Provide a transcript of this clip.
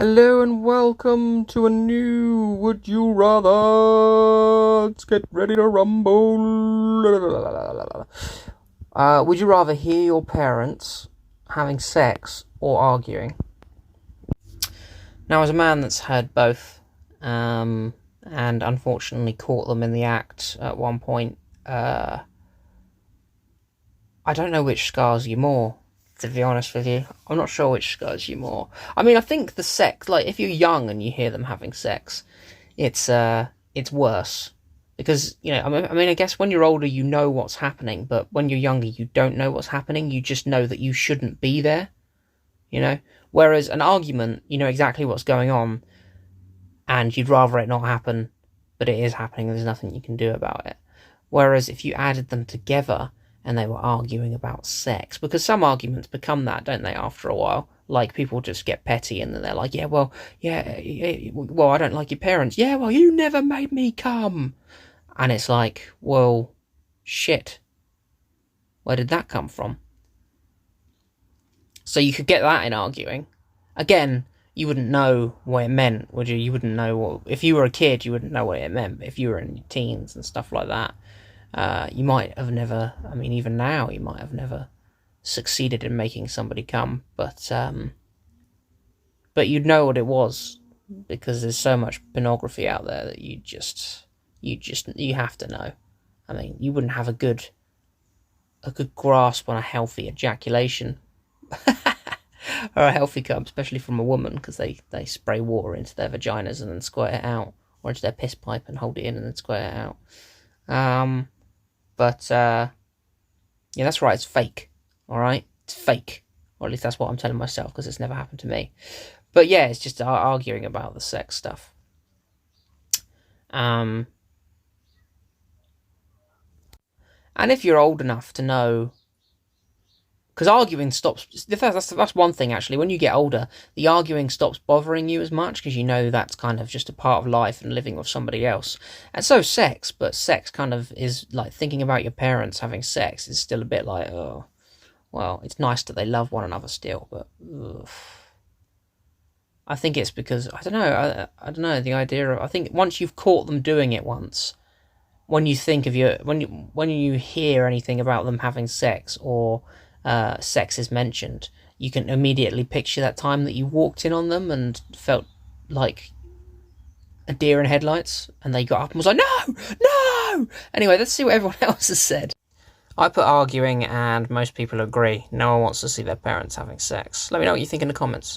Hello and welcome to a new Would You Rather. Let's get ready to rumble. Would you rather hear your parents having sex or arguing? Now, as a man that's heard both, and unfortunately caught them in the act at one point, I don't know which scars you more. To be honest with you, I'm not sure which scars you more. I mean, I think the sex, like if you're young and you hear them having sex, it's worse because I guess when you're older you know what's happening, but when you're younger you don't know what's happening. You just know that you shouldn't be there, you know. Whereas an argument, you know exactly what's going on, and you'd rather it not happen, but it is happening. And there's nothing you can do about it. Whereas if you added them together and they were arguing about sex, because some arguments become that, don't they, after a while? Like, people just get petty and then they're like, well, I don't like your parents. Yeah, well, you never made me come. And it's like, well, shit. Where did that come from? So you could get that in arguing. Again, you wouldn't know what it meant, would you? You wouldn't know what... If you were a kid, you wouldn't know what it meant. But if you were in your teens and stuff like that, you might have never, I mean, even now, you might have never succeeded in making somebody come, but you'd know what it was, because there's so much pornography out there that you have to know. I mean, you wouldn't have a good grasp on a healthy ejaculation, or a healthy cum, especially from a woman, because they spray water into their vaginas and then squirt it out, or into their piss pipe and hold it in and then squirt it out. Yeah, that's right, it's fake, alright? It's fake. Or at least that's what I'm telling myself, because it's never happened to me. But yeah, it's just arguing about the sex stuff. And if you're old enough to know... Because arguing stops... That's one thing, actually. When you get older, the arguing stops bothering you as much, because you know that's kind of just a part of life and living with somebody else. And so sex, but sex kind of is like thinking about your parents having sex is still a bit like, oh, well, it's nice that they love one another still, but ugh. I think it's because, I don't know, the idea of... I think once you've caught them doing it once, when you think of when you hear anything about them having sex, or... sex is mentioned, you can immediately picture that time that you walked in on them and felt like a deer in headlights, and they got up and was like, no! Anyway, let's see what everyone else has said. I put arguing, and most people agree. No one wants to see their parents having sex. Let me know what you think in the comments.